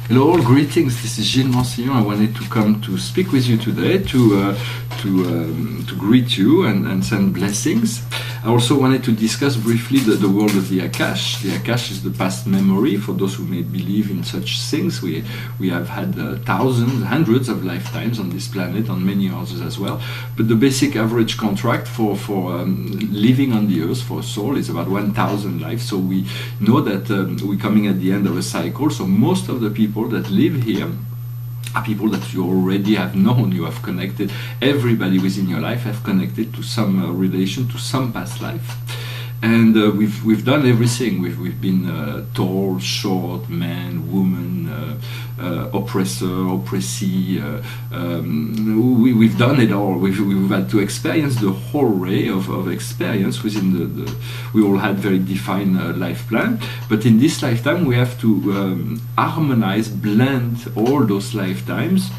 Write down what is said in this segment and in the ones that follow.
Hello, all, greetings. This is Gilles Mancillon. I wanted to come to speak with you today to greet you and send blessings. I also wanted to discuss briefly the world of the Akash. The Akash is the past memory. For those who may believe in such things, we have had thousands, hundreds of lifetimes on this planet, on many others as well. But the basic average contract for living on the earth for a soul is about 1,000 lives. So we know that we're coming at the end of a cycle. So most of the people that live here are people that you already have known, you have connected. Everybody within your life have connected to some relation, to some past life. And we've done everything. We've been tall, short, man, woman, oppressor, oppressee. We've done it all. We've had to experience the whole array of experience within the. We all had very defined life plan. But in this lifetime, we have to harmonize, blend all those lifetimes.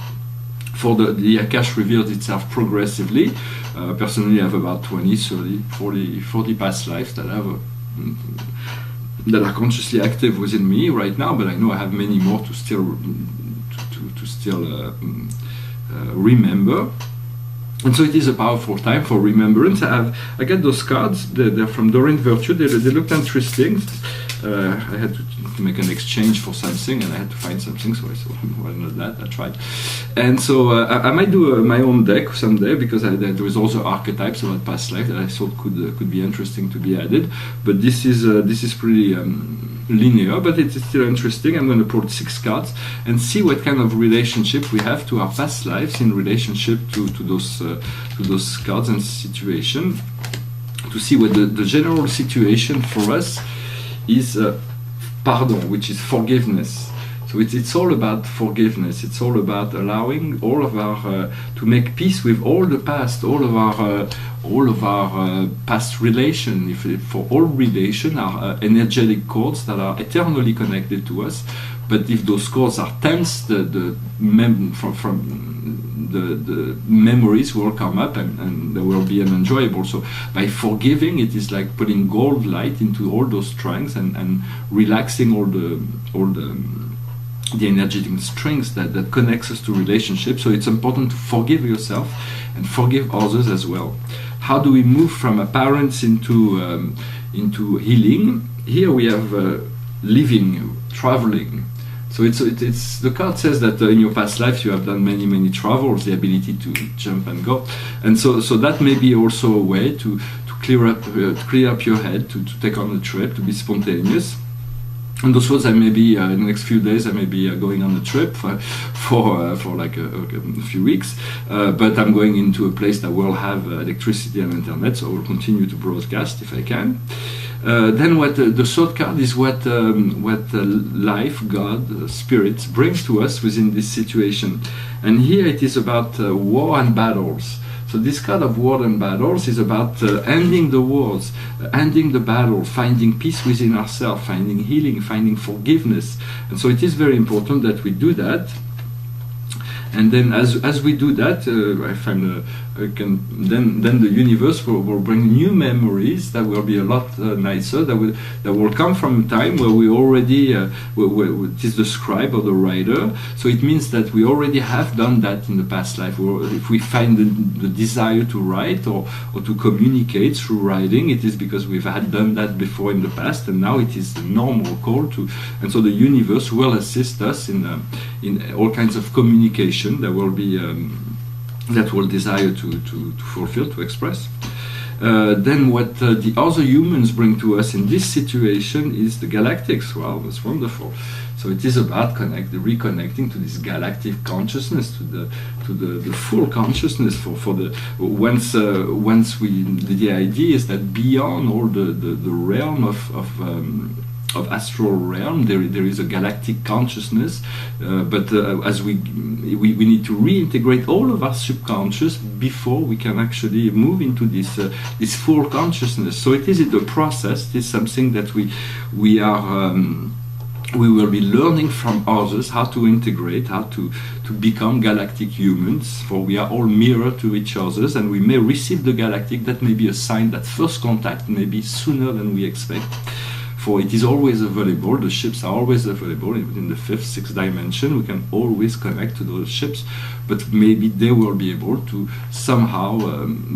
For the Akash reveals itself progressively. Personally, I have about 20, 30, 40 past lives that are consciously active within me right now, but I know I have many more to still remember. And so it is a powerful time for remembrance. I got those cards. They're from Doreen Virtue. They looked interesting. I had to make an exchange for something, and I had to find something, so I thought, why not that? I tried. And so I might do my own deck someday, because there is also archetypes about past life that I thought could be interesting to be added. But this is pretty linear, but it's still interesting. I'm going to pull 6 cards and see what kind of relationship we have to our past lives in relationship to those cards and situation, to see what the general situation for us is pardon, which is forgiveness. So it's all about forgiveness. It's all about allowing all of our to make peace with all the past, all of our past relation. If for all relation are energetic cords that are eternally connected to us, but if those cords are tense, the memories will come up and they will be unenjoyable. So by forgiving, it is like putting gold light into all those strings and relaxing all the energetic strings that connects us to relationships. So it's important to forgive yourself and forgive others as well. How do we move from appearance into healing? Here we have living, traveling. So it's the card says that in your past lives you have done many travels, the ability to jump and go, and so that may be also a way to clear up your head, to take on a trip, to be spontaneous. And those words, I may be in the next few days, I may be going on a trip for like a few weeks, but I'm going into a place that will have electricity and internet, so I will continue to broadcast if I can. Then what the third card is what life, God, spirits brings to us within this situation. And here it is about war and battles. So this card of war and battles is about ending the wars, ending the battle, finding peace within ourselves, finding healing, finding forgiveness. And so it is very important that we do that. And then as we do that, I find then the universe will bring new memories that will be a lot nicer, that will come from a time where we already it is the scribe or the writer. So it means that we already have done that in the past life. If we find the desire to write or to communicate through writing, it is because we've had done that before in the past, and now it is the normal call to. And so the universe will assist us in all kinds of communication that will be. That will desire to fulfill, to express. Then what the other humans bring to us in this situation is the galactics. Wow, that's wonderful. So it is about reconnecting to this galactic consciousness, to the full consciousness. For the once the idea is that beyond all the realm of astral realm, there is a galactic consciousness, but as we need to reintegrate all of our subconscious before we can actually move into this full consciousness. So it is a process. It is something that we will be learning from others how to integrate, how to become galactic humans, for we are all mirror to each other, and we may receive the galactic. That may be a sign that first contact may be sooner than we expect. for it is always available. The ships are always available in the 5th, 6th dimension. We can always connect to those ships, but maybe they will be able to somehow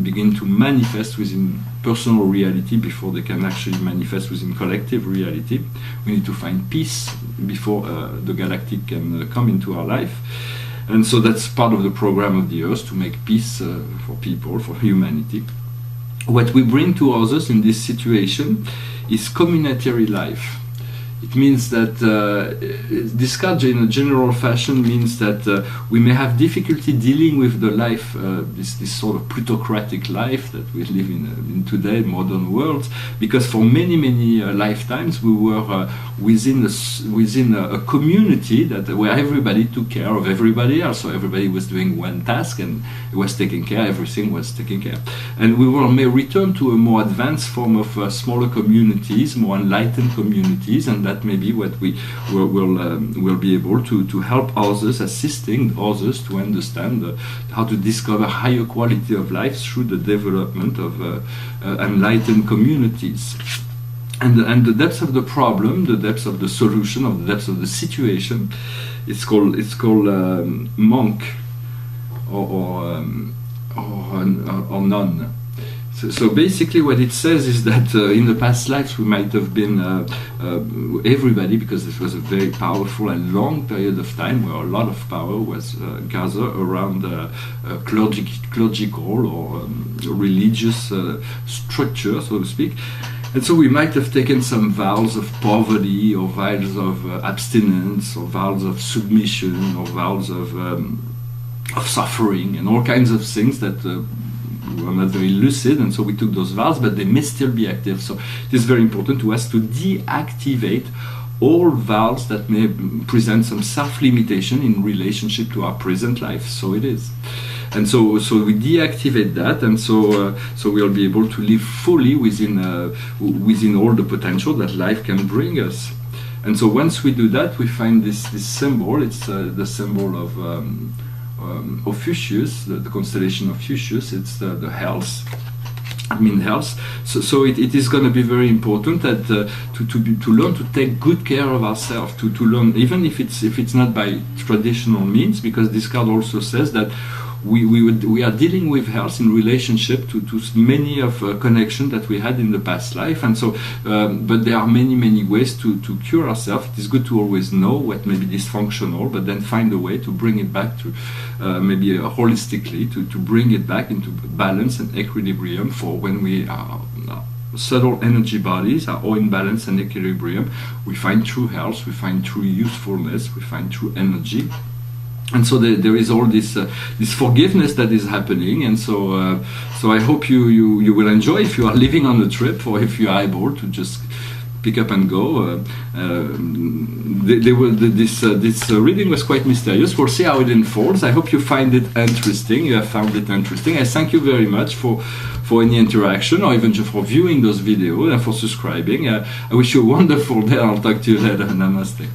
begin to manifest within personal reality before they can actually manifest within collective reality. We need to find peace before the galactic can come into our life. And so that's part of the program of the Earth, to make peace for people, for humanity. What we bring to others in this situation is communitary life. It means that discard in a general fashion means that we may have difficulty dealing with the life, this sort of plutocratic life that we live in today, modern world, because for many lifetimes we were within a community where everybody took care of everybody else, so everybody was doing one task and it was taken care, everything was taken care. And we may return to a more advanced form of smaller communities, more enlightened communities, and that may be what we will be able to help others, assisting others to understand how to discover higher quality of life through the development of enlightened communities. And the depth of the problem, the depth of the solution, of the depth of the situation, it's called monk or none. So basically what it says is that in the past lives we might have been everybody, because this was a very powerful and long period of time where a lot of power was gathered around clerical or religious structure, so to speak. And so we might have taken some vows of poverty, or vows of abstinence, or vows of submission, or vows of suffering, and all kinds of things that were not very lucid, and so we took those vows, but they may still be active. So it is very important to us to deactivate all vows that may present some self-limitation in relationship to our present life. So it is. And so we deactivate that, and so we'll be able to live fully within all the potential that life can bring us. And so once we do that, we find this symbol. It's the symbol of Ophiuchus, the constellation of Ophiuchus. It's the health. I mean health. So it is going to be very important that to learn to take good care of ourselves, to learn, even if it's not by traditional means, because this card also says that we are dealing with health in relationship to many of connections that we had in the past life, and so but there are many ways to cure ourselves. It is good to always know what may be dysfunctional, but then find a way to bring it back to maybe holistically to bring it back into balance and equilibrium for when we are subtle energy bodies are all in balance and equilibrium. We find true health, we find true usefulness, we find true energy. And so there is all this forgiveness that is happening, and so I hope you will enjoy if you are living on a trip, or if you are able to just pick up and go. This reading was quite mysterious. We'll see how it unfolds. I hope you find it interesting. You have found it interesting. I thank you very much for any interaction, or even just for viewing those videos and for subscribing. I wish you a wonderful day. I'll talk to you later. Namaste.